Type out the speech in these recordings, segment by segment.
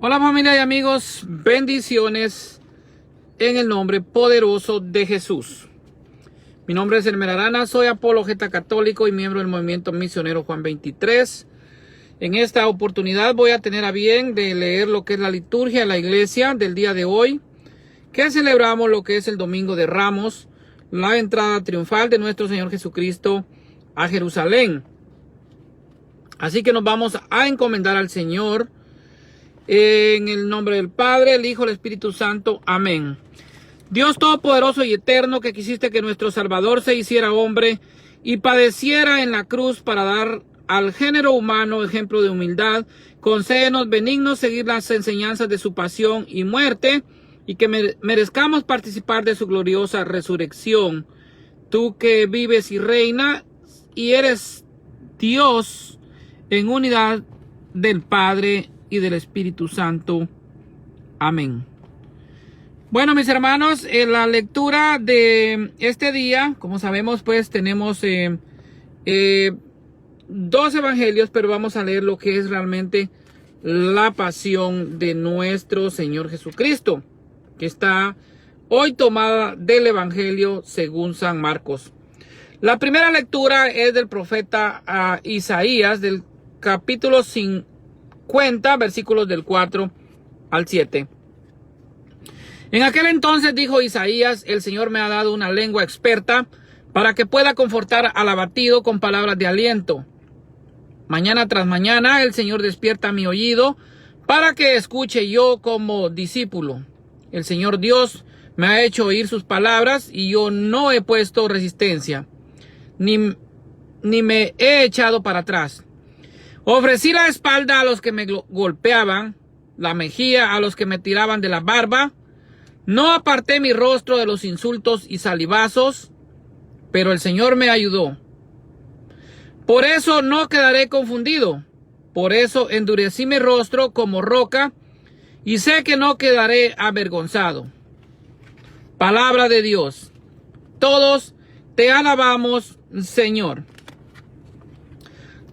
Hola familia y amigos, bendiciones en el nombre poderoso de Jesús. Mi nombre es Elmer Arana, soy apologeta católico y miembro del movimiento misionero Juan 23. En esta oportunidad voy a tener a bien de leer lo que es la liturgia de la iglesia del día de hoy, que celebramos lo que es el Domingo de Ramos, la entrada triunfal de nuestro Señor Jesucristo a Jerusalén. Así que nos vamos a encomendar al Señor. En el nombre del Padre, el Hijo, el Espíritu Santo. Amén. Dios Todopoderoso y Eterno, que quisiste que nuestro Salvador se hiciera hombre y padeciera en la cruz para dar al género humano ejemplo de humildad, concédenos benignos seguir las enseñanzas de su pasión y muerte y que merezcamos participar de su gloriosa resurrección. Tú que vives y reinas y eres Dios en unidad del Padre y del Espíritu Santo. Amén. Bueno, mis hermanos, en la lectura de este día, como sabemos, pues tenemos dos evangelios, pero vamos a leer lo que es realmente la pasión de nuestro Señor Jesucristo, que está hoy tomada del evangelio según San Marcos. La primera lectura es del profeta Isaías, del capítulo 50, versículos del 4 al 7. En aquel entonces dijo Isaías: el Señor me ha dado una lengua experta para que pueda confortar al abatido con palabras de aliento. Mañana tras mañana el Señor despierta mi oído para que escuche yo como discípulo. El Señor Dios me ha hecho oír sus palabras y yo no he puesto resistencia, ni me he echado para atrás. Ofrecí la espalda a los que me golpeaban, la mejilla a los que me tiraban de la barba. No aparté mi rostro de los insultos y salivazos, pero el Señor me ayudó. Por eso no quedaré confundido. Por eso endurecí mi rostro como roca y sé que no quedaré avergonzado. Palabra de Dios. Todos te alabamos, Señor.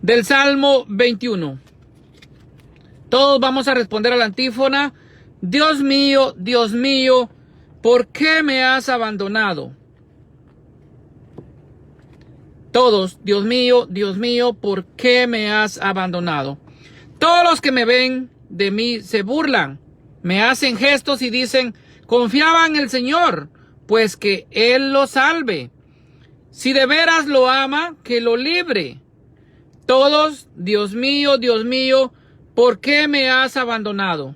Del Salmo 21. Todos vamos a responder a la antífona: Dios mío, ¿por qué me has abandonado? Todos: Dios mío, ¿por qué me has abandonado? Todos los que me ven de mí se burlan, me hacen gestos y dicen: confiaba en el Señor, pues que Él lo salve. Si de veras lo ama, que lo libre. Todos: Dios mío, ¿por qué me has abandonado?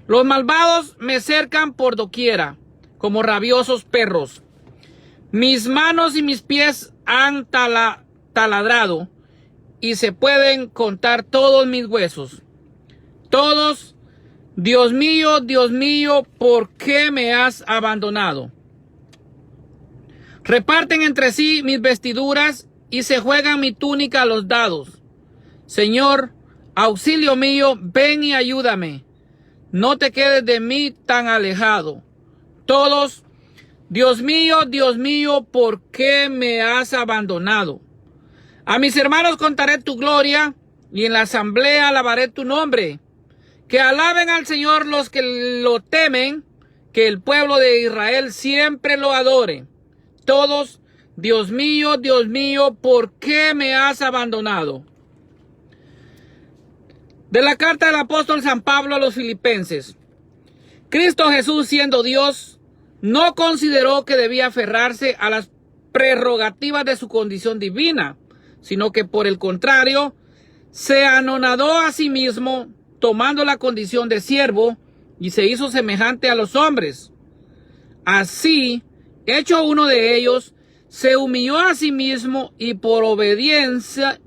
Los malvados me cercan por doquiera, como rabiosos perros. Mis manos y mis pies han taladrado, y se pueden contar todos mis huesos. Todos: Dios mío, ¿por qué me has abandonado? Reparten entre sí mis vestiduras y se juegan mi túnica a los dados. Señor, auxilio mío, ven y ayúdame. No te quedes de mí tan alejado. Todos: Dios mío, ¿por qué me has abandonado? A mis hermanos contaré tu gloria y en la asamblea alabaré tu nombre. Que alaben al Señor los que lo temen, que el pueblo de Israel siempre lo adore. Todos: Dios mío, ¿por qué me has abandonado? De la carta del apóstol San Pablo a los Filipenses. Cristo Jesús, siendo Dios, no consideró que debía aferrarse a las prerrogativas de su condición divina, sino que por el contrario, se anonadó a sí mismo, tomando la condición de siervo, y se hizo semejante a los hombres. Así, hecho uno de ellos, se humilló a sí mismo y por obediencia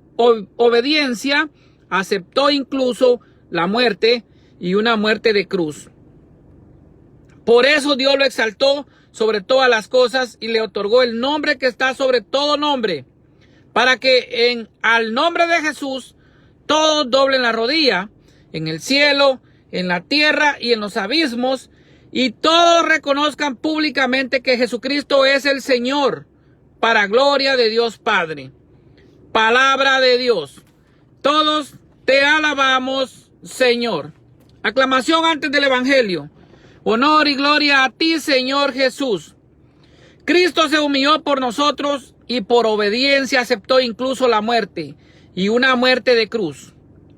aceptó incluso la muerte, y una muerte de cruz. Por eso Dios lo exaltó sobre todas las cosas y le otorgó el nombre que está sobre todo nombre, para que al nombre de Jesús todos doblen la rodilla, en el cielo, en la tierra y en los abismos, y todos reconozcan públicamente que Jesucristo es el Señor, para gloria de Dios Padre. Palabra de Dios. Todos te alabamos, Señor. Aclamación antes del Evangelio. Honor y gloria a ti, Señor Jesús. Cristo se humilló por nosotros y por obediencia aceptó incluso la muerte, y una muerte de cruz.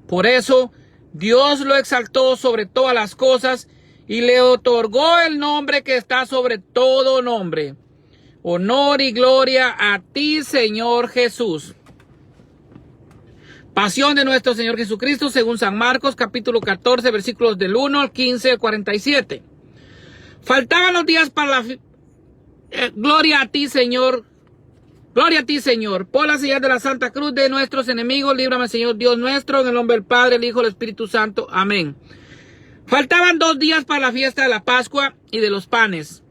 Por eso Dios lo exaltó sobre todas las cosas y le otorgó el nombre que está sobre todo nombre. Honor y gloria a ti, Señor Jesús. Pasión de nuestro Señor Jesucristo según San Marcos, capítulo 14, versículos del 1 al 15 al 47. Faltaban los días para la gloria a ti, Señor. Gloria a ti, Señor. Por la señal de la Santa Cruz de nuestros enemigos, líbrame, Señor Dios nuestro, en el nombre del Padre, el Hijo y el Espíritu Santo. Amén. Faltaban 2 días para la fiesta de la Pascua y de los panes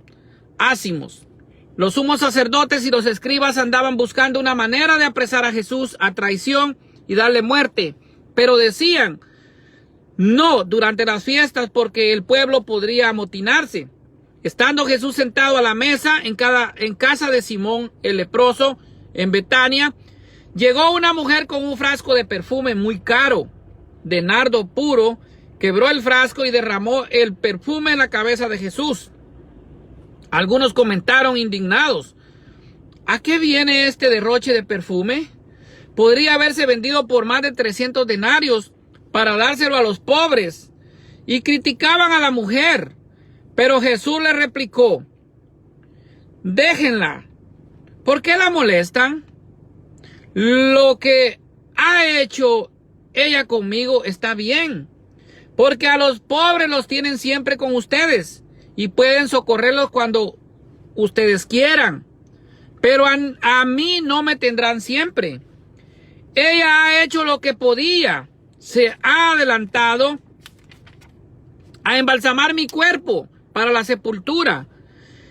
ácimos. Los sumos sacerdotes y los escribas andaban buscando una manera de apresar a Jesús a traición y darle muerte, pero decían, no durante las fiestas porque el pueblo podría amotinarse. Estando Jesús sentado a la mesa en casa de Simón el leproso en Betania, llegó una mujer con un frasco de perfume muy caro, de nardo puro, quebró el frasco y derramó el perfume en la cabeza de Jesús. Algunos comentaron indignados, ¿a qué viene este derroche de perfume? Podría haberse vendido por más de 300 denarios para dárselo a los pobres. Y criticaban a la mujer. Pero Jesús le replicó, déjenla. ¿Por qué la molestan? Lo que ha hecho ella conmigo está bien. Porque a los pobres los tienen siempre con ustedes y pueden socorrerlos cuando ustedes quieran. Pero a mí no me tendrán siempre. Ella ha hecho lo que podía. Se ha adelantado a embalsamar mi cuerpo para la sepultura.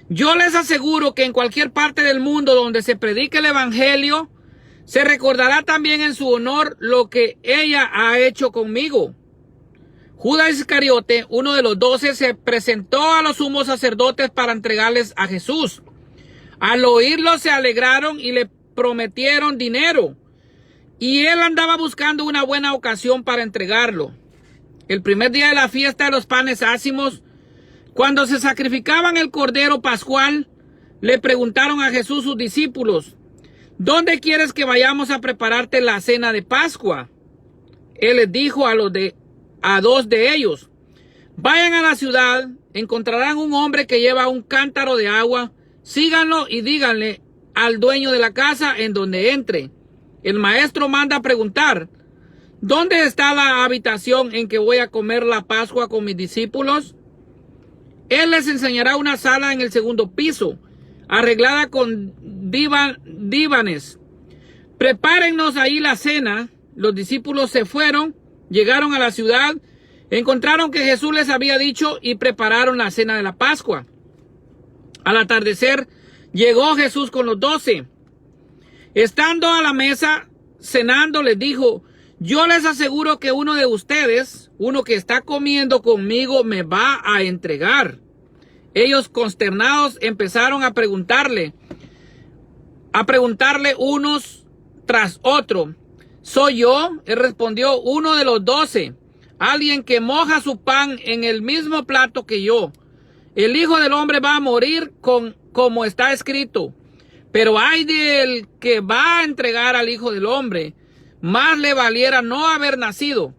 Yo les aseguro que en cualquier parte del mundo donde se predique el Evangelio, se recordará también en su honor lo que ella ha hecho conmigo. Judas Iscariote, uno de los 12, se presentó a los sumos sacerdotes para entregarles a Jesús. Al oírlo se alegraron y le prometieron dinero. Y él andaba buscando una buena ocasión para entregarlo. El primer día de la fiesta de los panes ácimos, cuando se sacrificaban el cordero pascual, le preguntaron a Jesús sus discípulos, ¿dónde quieres que vayamos a prepararte la cena de Pascua? Él les dijo a 2 de ellos, vayan a la ciudad, encontrarán un hombre que lleva un cántaro de agua, síganlo y díganle al dueño de la casa en donde entre. El maestro manda a preguntar, ¿dónde está la habitación en que voy a comer la Pascua con mis discípulos? Él les enseñará una sala en el segundo piso, arreglada con divanes. Prepárennos ahí la cena. Los discípulos se fueron, llegaron a la ciudad, encontraron que Jesús les había dicho y prepararon la cena de la Pascua. Al atardecer, llegó Jesús con los 12. Estando a la mesa, cenando, les dijo, yo les aseguro que uno de ustedes, uno que está comiendo conmigo, me va a entregar. Ellos consternados empezaron a preguntarle unos tras otro. ¿Soy yo? Él respondió, uno de los 12, alguien que moja su pan en el mismo plato que yo. El Hijo del Hombre va a morir como está escrito. Pero ay del que va a entregar al Hijo del Hombre, más le valiera no haber nacido.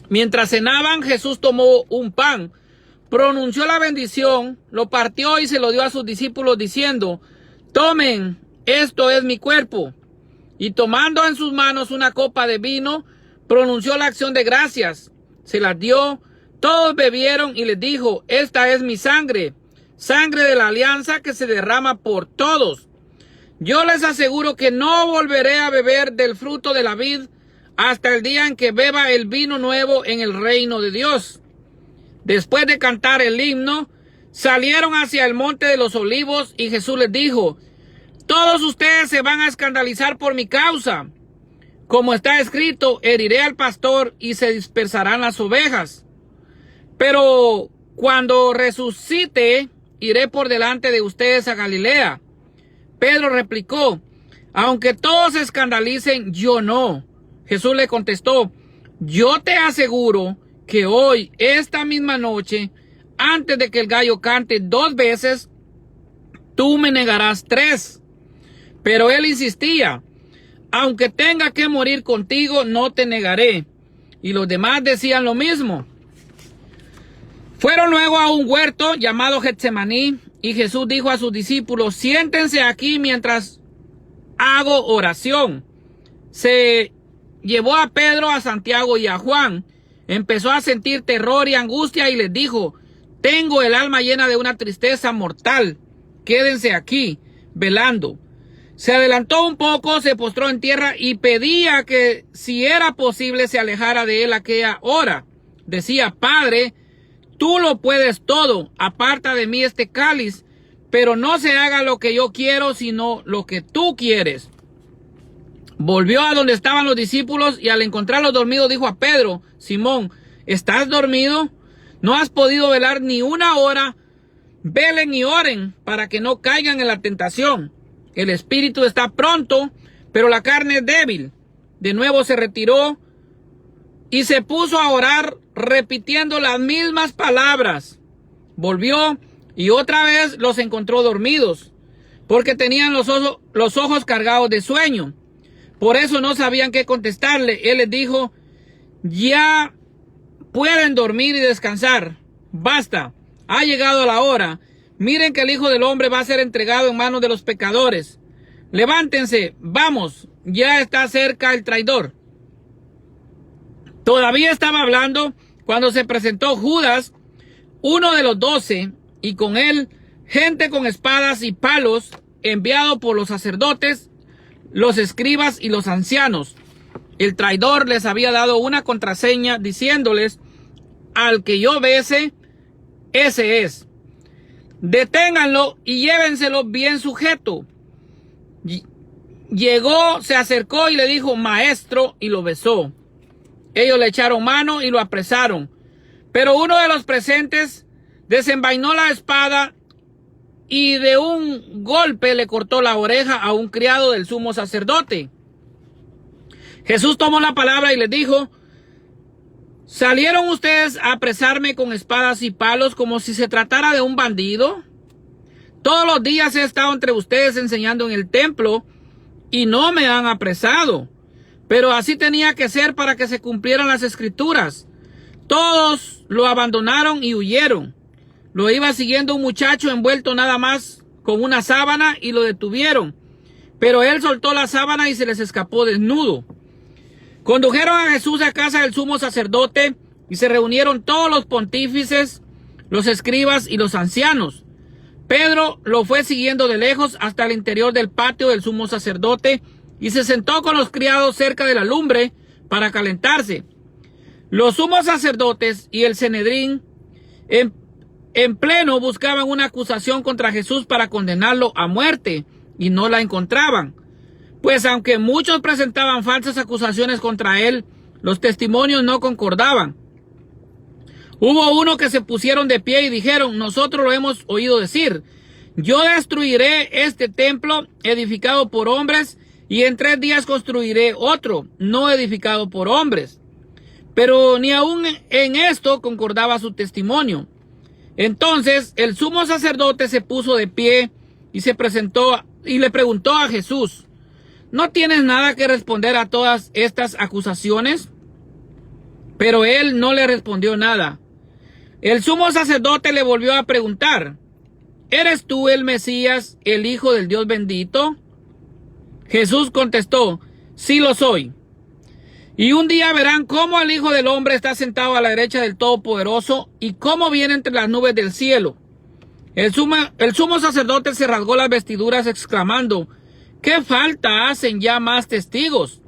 Mientras cenaban, Jesús tomó un pan, pronunció la bendición, lo partió y se lo dio a sus discípulos diciendo, tomen, esto es mi cuerpo. Y tomando en sus manos una copa de vino, pronunció la acción de gracias, se las dio, todos bebieron y les dijo, esta es mi sangre, sangre de la alianza que se derrama por todos. Yo les aseguro que no volveré a beber del fruto de la vid hasta el día en que beba el vino nuevo en el reino de Dios. Después de cantar el himno, salieron hacia el monte de los olivos y Jesús les dijo, todos ustedes se van a escandalizar por mi causa. Como está escrito, heriré al pastor y se dispersarán las ovejas. Pero cuando resucite, iré por delante de ustedes a Galilea. Pedro replicó, aunque todos se escandalicen, yo no. Jesús le contestó, yo te aseguro que hoy, esta misma noche, antes de que el gallo cante 2 veces, tú me negarás 3. Pero él insistía, aunque tenga que morir contigo, no te negaré. Y los demás decían lo mismo. Fueron luego a un huerto llamado Getsemaní, y Jesús dijo a sus discípulos, siéntense aquí mientras hago oración. Se llevó a Pedro, a Santiago y a Juan. Empezó a sentir terror y angustia y les dijo, tengo el alma llena de una tristeza mortal. Quédense aquí, velando. Se adelantó un poco, se postró en tierra y pedía que si era posible se alejara de él aquella hora. Decía, Padre, tú lo puedes todo, aparta de mí este cáliz, pero no se haga lo que yo quiero, sino lo que tú quieres. Volvió a donde estaban los discípulos y al encontrarlos dormidos dijo a Pedro, Simón, ¿estás dormido? ¿No has podido velar ni una hora? Velen y oren para que no caigan en la tentación. El espíritu está pronto, pero la carne es débil. De nuevo se retiró y se puso a orar repitiendo las mismas palabras. Volvió y otra vez los encontró dormidos, porque tenían los ojos cargados de sueño. Por eso no sabían qué contestarle. Él les dijo, ya pueden dormir y descansar. Basta, ha llegado la hora. Miren que el Hijo del Hombre va a ser entregado en manos de los pecadores. Levántense, vamos, ya está cerca el traidor. Todavía estaba hablando cuando se presentó Judas, uno de los 12, y con él gente con espadas y palos, enviado por los sacerdotes, los escribas y los ancianos. El traidor les había dado una contraseña diciéndoles, al que yo bese, ese es. Deténganlo y llévenselo bien sujeto. Llegó, se acercó y le dijo, maestro, y lo besó. Ellos le echaron mano y lo apresaron. Pero uno de los presentes desenvainó la espada y de un golpe le cortó la oreja a un criado del sumo sacerdote. Jesús tomó la palabra y les dijo, ¿salieron ustedes a apresarme con espadas y palos como si se tratara de un bandido? Todos los días he estado entre ustedes enseñando en el templo y no me han apresado. Pero así tenía que ser para que se cumplieran las escrituras. Todos lo abandonaron y huyeron. Lo iba siguiendo un muchacho envuelto nada más con una sábana y lo detuvieron. Pero él soltó la sábana y se les escapó desnudo. Condujeron a Jesús a casa del sumo sacerdote y se reunieron todos los pontífices, los escribas y los ancianos. Pedro lo fue siguiendo de lejos hasta el interior del patio del sumo sacerdote y se sentó con los criados cerca de la lumbre para calentarse. Los sumos sacerdotes y el Sanedrín en pleno buscaban una acusación contra Jesús para condenarlo a muerte y no la encontraban. Pues aunque muchos presentaban falsas acusaciones contra él, los testimonios no concordaban. Hubo uno que se pusieron de pie y dijeron, nosotros lo hemos oído decir, yo destruiré este templo edificado por hombres y en 3 días construiré otro, no edificado por hombres. Pero ni aún en esto concordaba su testimonio. Entonces el sumo sacerdote se puso de pie y se presentó y le preguntó a Jesús, ¿no tienes nada que responder a todas estas acusaciones? Pero él no le respondió nada. El sumo sacerdote le volvió a preguntar, ¿eres tú el Mesías, el Hijo del Dios bendito? Jesús contestó, sí lo soy. Y un día verán cómo el Hijo del Hombre está sentado a la derecha del Todopoderoso y cómo viene entre las nubes del cielo. El sumo sacerdote se rasgó las vestiduras exclamando, ¿qué falta hacen ya más testigos?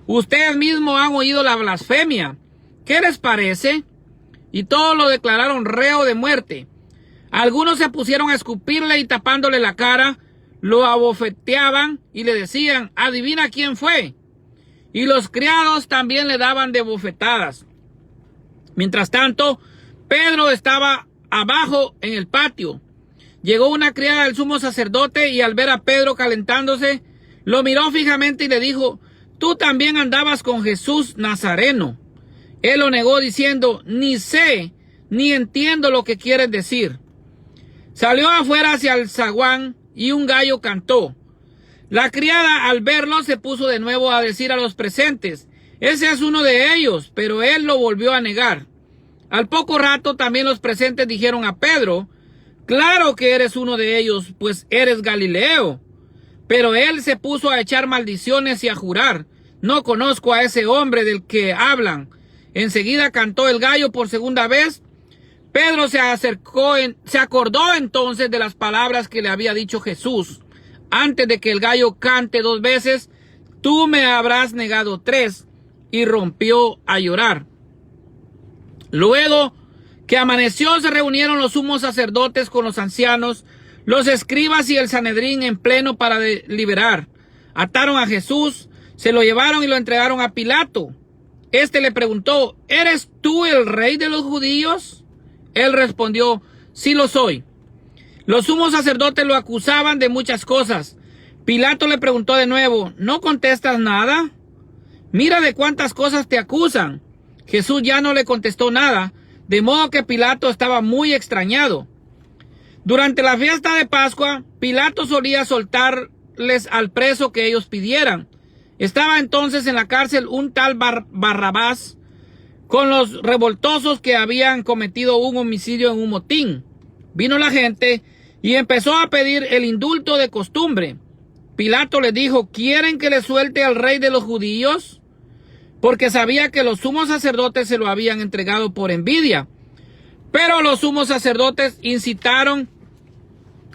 Ustedes mismos han oído la blasfemia. ¿Qué les parece? Y todos lo declararon reo de muerte. Algunos se pusieron a escupirle y tapándole la cara, lo abofeteaban y le decían, adivina quién fue. Y los criados también le daban de bofetadas. Mientras tanto, Pedro estaba abajo en el patio. Llegó una criada del sumo sacerdote y al ver a Pedro calentándose, lo miró fijamente y le dijo, tú también andabas con Jesús Nazareno. Él lo negó diciendo, ni sé, ni entiendo lo que quieres decir. Salió afuera hacia el zaguán y un gallo cantó. La criada al verlo se puso de nuevo a decir a los presentes, ese es uno de ellos, pero él lo volvió a negar. Al poco rato también los presentes dijeron a Pedro, claro que eres uno de ellos, pues eres Galileo. Pero él se puso a echar maldiciones y a jurar, no conozco a ese hombre del que hablan. Enseguida cantó el gallo por segunda vez. Pedro se acordó entonces de las palabras que le había dicho Jesús. Antes de que el gallo cante 2 veces, tú me habrás negado 3, y rompió a llorar. Luego que amaneció, se reunieron los sumos sacerdotes con los ancianos, los escribas y el Sanedrín en pleno para deliberar. Ataron a Jesús, se lo llevaron y lo entregaron a Pilato. Este le preguntó, ¿eres tú el rey de los judíos? Él respondió, sí lo soy. Los sumos sacerdotes lo acusaban de muchas cosas. Pilato le preguntó de nuevo, ¿no contestas nada? Mira de cuántas cosas te acusan. Jesús ya no le contestó nada, de modo que Pilato estaba muy extrañado. Durante la fiesta de Pascua, Pilato solía soltarles al preso que ellos pidieran. Estaba entonces en la cárcel un tal Barrabás con los revoltosos que habían cometido un homicidio en un motín. Vino la gente y empezó a pedir el indulto de costumbre. Pilato les dijo, ¿quieren que le suelte al rey de los judíos? Porque sabía que los sumos sacerdotes se lo habían entregado por envidia. Pero los sumos sacerdotes incitaron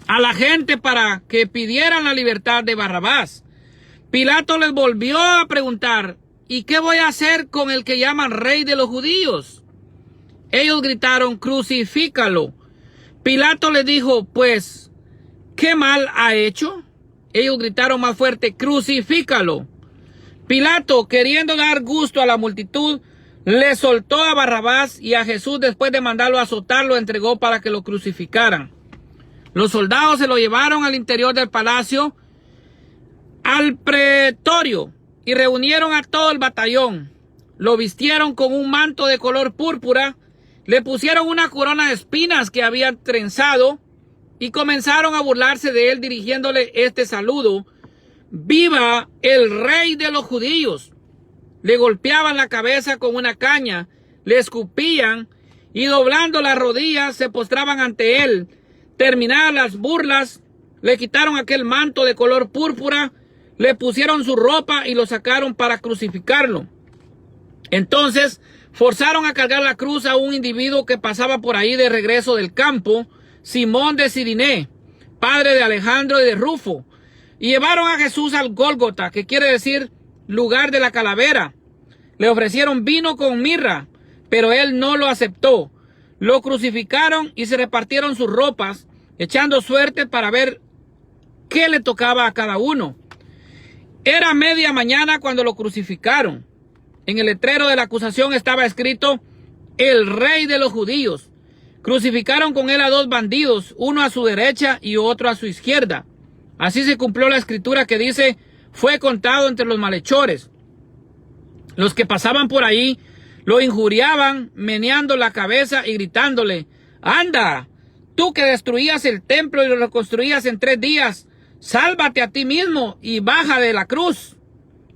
a la gente para que pidieran la libertad de Barrabás. Pilato les volvió a preguntar, ¿y qué voy a hacer con el que llaman rey de los judíos? Ellos gritaron, crucifícalo. Pilato les dijo, pues, ¿qué mal ha hecho? Ellos gritaron más fuerte, crucifícalo. Pilato, queriendo dar gusto a la multitud, le soltó a Barrabás y a Jesús, después de mandarlo a azotar, lo entregó para que lo crucificaran. Los soldados se lo llevaron al interior del palacio, al pretorio, y reunieron a todo el batallón. Lo vistieron con un manto de color púrpura, le pusieron una corona de espinas que habían trenzado y comenzaron a burlarse de él dirigiéndole este saludo, ¡viva el rey de los judíos! Le golpeaban la cabeza con una caña, le escupían y doblando las rodillas se postraban ante él. Terminadas las burlas, le quitaron aquel manto de color púrpura, le pusieron su ropa y lo sacaron para crucificarlo. Entonces forzaron a cargar la cruz a un individuo que pasaba por ahí de regreso del campo, Simón de Siriné, padre de Alejandro y de Rufo, y llevaron a Jesús al Gólgota, que quiere decir lugar de la calavera. Le ofrecieron vino con mirra, pero él no lo aceptó. Lo crucificaron y se repartieron sus ropas, echando suerte para ver qué le tocaba a cada uno. Era media mañana cuando lo crucificaron. En el letrero de la acusación estaba escrito, el rey de los judíos. Crucificaron con él a 2 bandidos, uno a su derecha y otro a su izquierda. Así se cumplió la escritura que dice, fue contado entre los malhechores. Los que pasaban por ahí lo injuriaban, meneando la cabeza y gritándole, anda, tú que destruías el templo y lo reconstruías en 3 días, sálvate a ti mismo y baja de la cruz.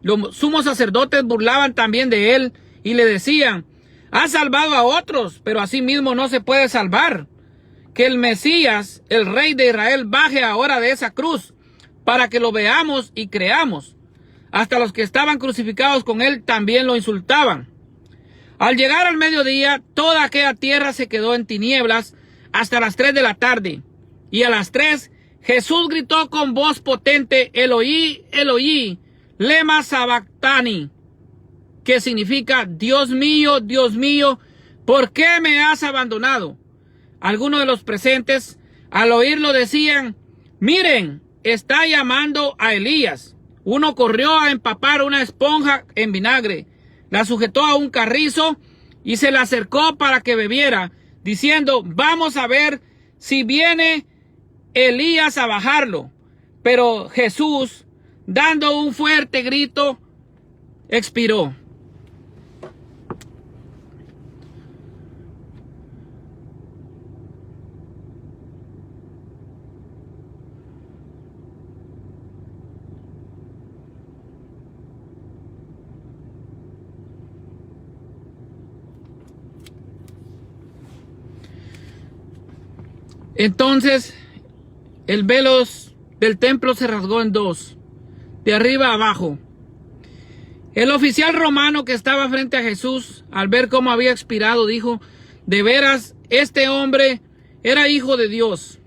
Los sumos sacerdotes burlaban también de él y le decían, has salvado a otros, pero a sí mismo no se puede salvar. Que el Mesías, el rey de Israel, baje ahora de esa cruz, para que lo veamos y creamos. Hasta los que estaban crucificados con él también lo insultaban. Al llegar al mediodía, toda aquella tierra se quedó en tinieblas hasta las 3 de la tarde. Y a las 3, Jesús gritó con voz potente, Eloí, Eloí, lema sabactani, que significa, Dios mío, ¿por qué me has abandonado? Algunos de los presentes, al oírlo, decían, miren, está llamando a Elías. Uno corrió a empapar una esponja en vinagre, la sujetó a un carrizo y se la acercó para que bebiera, diciendo, vamos a ver si viene Elías a bajarlo. Pero Jesús, dando un fuerte grito, expiró. Entonces el velo del templo se rasgó en dos, de arriba a abajo. El oficial romano que estaba frente a Jesús, al ver cómo había expirado, dijo: de veras, este hombre era hijo de Dios.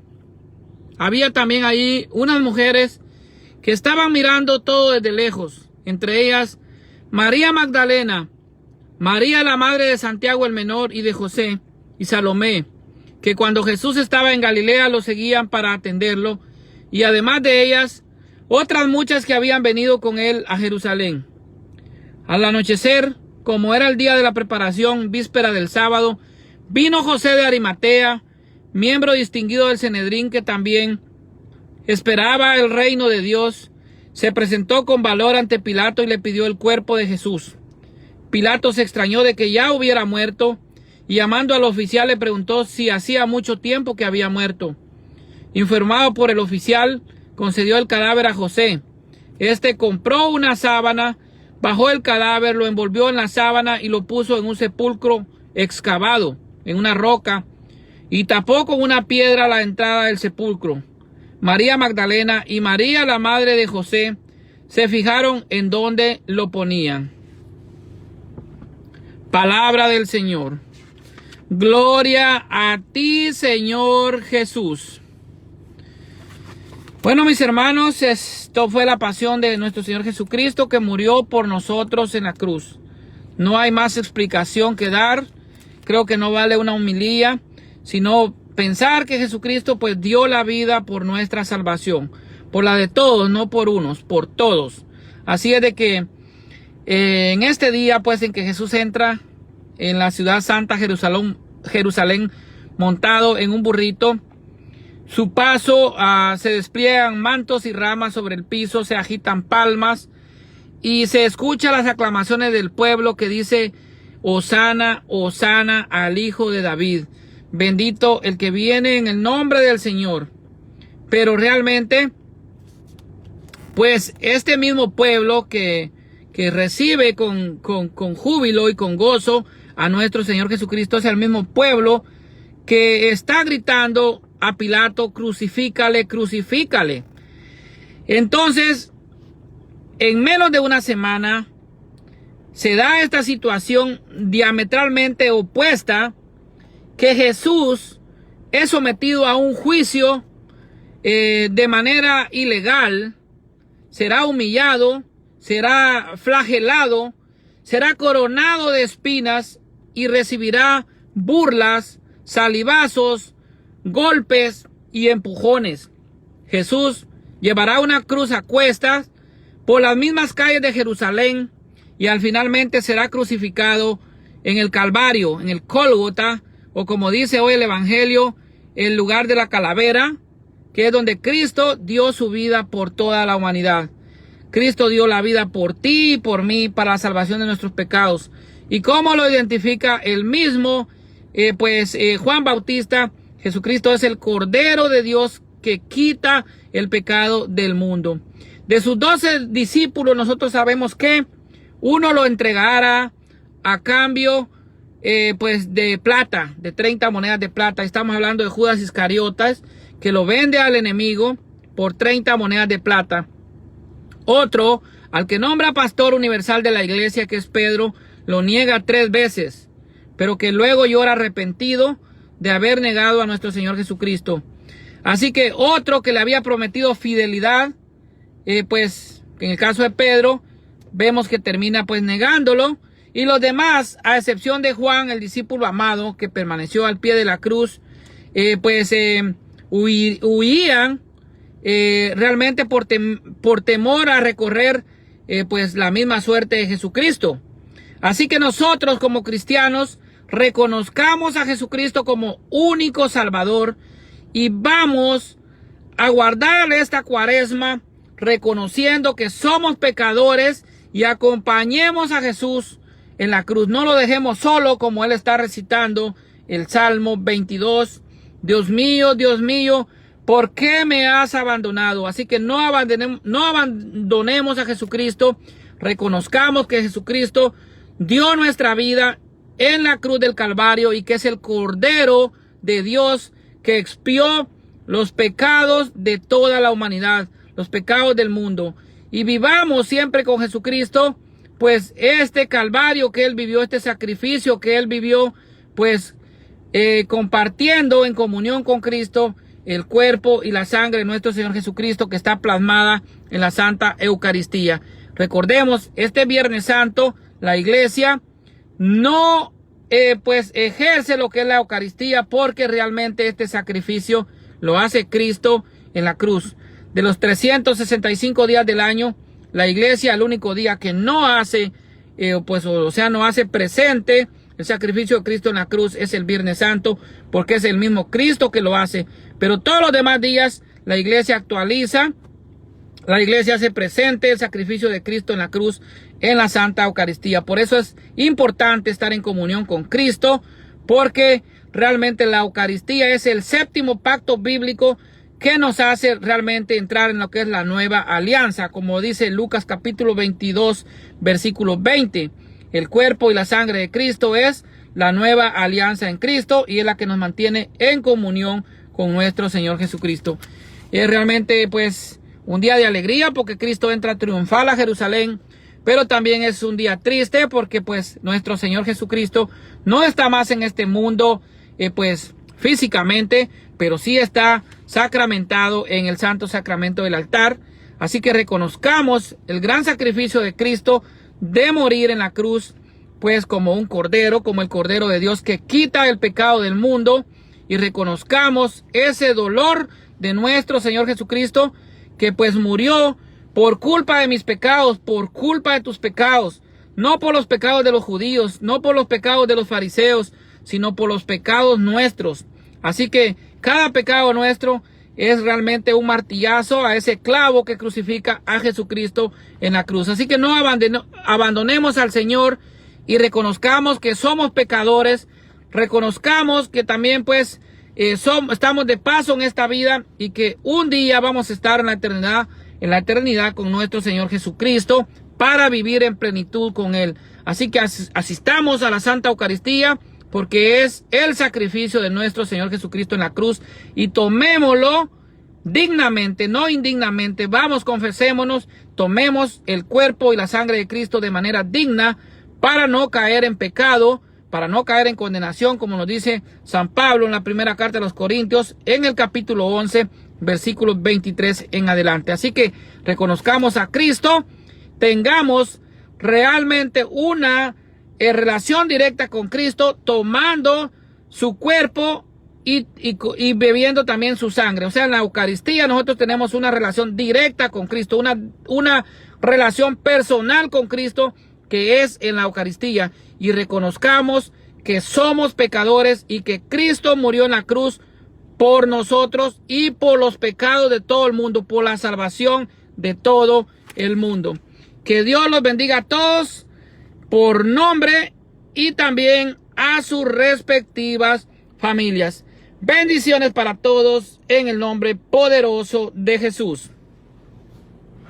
Había también allí unas mujeres que estaban mirando todo desde lejos, entre ellas María Magdalena, María la madre de Santiago el menor y de José, y Salomé, que cuando Jesús estaba en Galilea lo seguían para atenderlo, y además de ellas, otras muchas que habían venido con él a Jerusalén. Al anochecer, como era el día de la preparación, víspera del sábado, vino José de Arimatea, miembro distinguido del Sanedrín, que también esperaba el reino de Dios. Se presentó con valor ante Pilato y le pidió el cuerpo de Jesús. Pilato se extrañó de que ya hubiera muerto, y llamando al oficial le preguntó si hacía mucho tiempo que había muerto. Informado por el oficial, concedió el cadáver a José. Este compró una sábana, bajó el cadáver, lo envolvió en la sábana y lo puso en un sepulcro excavado en una roca, y tapó con una piedra la entrada del sepulcro. María Magdalena y María la madre de José se fijaron en dónde lo ponían. Palabra del Señor. Gloria a ti, Señor Jesús. Bueno, mis hermanos, esto fue la pasión de nuestro Señor Jesucristo, que murió por nosotros en la cruz. No hay más explicación que dar. Creo que no vale una homilía, sino pensar que Jesucristo pues dio la vida por nuestra salvación, por la de todos, no por unos, por todos. Así es de que en este día pues en que Jesús entra en la ciudad santa Jerusalén montado en un burrito, su paso se despliegan mantos y ramas sobre el piso, se agitan palmas y se escuchan las aclamaciones del pueblo que dice: Hosana, Hosana al Hijo de David. Bendito el que viene en el nombre del Señor. Pero realmente, pues este mismo pueblo que recibe con júbilo y con gozo a nuestro Señor Jesucristo es el mismo pueblo que está gritando a Pilato: crucifícale, crucifícale. Entonces, en menos de una semana se da esta situación diametralmente opuesta, que Jesús es sometido a un juicio de manera ilegal, será humillado, será flagelado, será coronado de espinas y recibirá burlas, salivazos, golpes y empujones. Jesús llevará una cruz a cuestas por las mismas calles de Jerusalén y finalmente será crucificado en el Calvario, en el Gólgota, o como dice hoy el Evangelio, el lugar de la calavera, que es donde Cristo dio su vida por toda la humanidad. Cristo dio la vida por ti y por mí para la salvación de nuestros pecados. ¿Y cómo lo identifica el mismo Juan Bautista? Jesucristo es el Cordero de Dios que quita el pecado del mundo. De sus 12 discípulos nosotros sabemos que uno lo entregará a cambio de plata, de 30 monedas de plata. Estamos hablando de Judas Iscariotas, que lo vende al enemigo por 30 monedas de plata. Otro, al que nombra pastor universal de la iglesia, que es Pedro, lo niega 3 veces, pero que luego llora arrepentido de haber negado a nuestro Señor Jesucristo. Así que otro que le había prometido fidelidad, pues en el caso de Pedro, vemos que termina pues negándolo. Y los demás, a excepción de Juan, el discípulo amado, que permaneció al pie de la cruz, huían realmente por temor a recorrer pues la misma suerte de Jesucristo. Así que nosotros como cristianos reconozcamos a Jesucristo como único Salvador y vamos a guardar esta cuaresma reconociendo que somos pecadores y acompañemos a Jesús en la cruz. No lo dejemos solo, como él está recitando el Salmo 22. Dios mío, ¿por qué me has abandonado? Así que no abandonemos a Jesucristo. Reconozcamos que Jesucristo dio nuestra vida en la cruz del Calvario y que es el Cordero de Dios que expió los pecados de toda la humanidad, los pecados del mundo. Y vivamos siempre con Jesucristo, pues este calvario que Él vivió, este sacrificio que Él vivió, pues compartiendo en comunión con Cristo el cuerpo y la sangre de nuestro Señor Jesucristo, que está plasmada en la Santa Eucaristía. Recordemos, este Viernes Santo, la iglesia no pues ejerce lo que es la Eucaristía, porque realmente este sacrificio lo hace Cristo en la cruz. De los 365 días del año, la iglesia, el único día que no hace, no hace presente el sacrificio de Cristo en la cruz es el Viernes Santo, porque es el mismo Cristo que lo hace. Pero todos los demás días la iglesia actualiza, la iglesia hace presente el sacrificio de Cristo en la cruz en la Santa Eucaristía. Por eso es importante estar en comunión con Cristo, porque realmente la Eucaristía es el séptimo pacto bíblico que nos hace realmente entrar en lo que es la nueva alianza, como dice Lucas capítulo 22, versículo 20. El cuerpo y la sangre de Cristo es la nueva alianza en Cristo y es la que nos mantiene en comunión con nuestro Señor Jesucristo. Es realmente pues un día de alegría porque Cristo entra triunfal a Jerusalén, pero también es un día triste porque pues nuestro Señor Jesucristo no está más en este mundo pues físicamente, pero sí está sacramentado en el santo sacramento del altar. Así que reconozcamos el gran sacrificio de Cristo de morir en la cruz, pues como un cordero, como el cordero de Dios que quita el pecado del mundo, y reconozcamos ese dolor de nuestro Señor Jesucristo, que pues murió por culpa de mis pecados, por culpa de tus pecados, no por los pecados de los judíos, no por los pecados de los fariseos, sino por los pecados nuestros. Así que cada pecado nuestro es realmente un martillazo a ese clavo que crucifica a Jesucristo en la cruz. Así que no abandonemos al Señor y reconozcamos que somos pecadores, reconozcamos que también pues estamos de paso en esta vida y que un día vamos a estar en la eternidad con nuestro Señor Jesucristo para vivir en plenitud con Él. Así que asistamos a la Santa Eucaristía, porque es el sacrificio de nuestro Señor Jesucristo en la cruz, y tomémoslo dignamente, no indignamente. Vamos, confesémonos, tomemos el cuerpo y la sangre de Cristo de manera digna para no caer en pecado, para no caer en condenación, como nos dice San Pablo en la primera carta de los Corintios, en el capítulo 11, versículos 23 en adelante. Así que reconozcamos a Cristo, tengamos realmente una relación directa con Cristo, tomando su cuerpo y bebiendo también su sangre. O sea, en la Eucaristía nosotros tenemos una relación directa con Cristo, una relación personal con Cristo, que es en la Eucaristía. Y reconozcamos que somos pecadores y que Cristo murió en la cruz por nosotros y por los pecados de todo el mundo, por la salvación de todo el mundo. Que Dios los bendiga a todos por nombre y también a sus respectivas familias. Bendiciones para todos en el nombre poderoso de Jesús.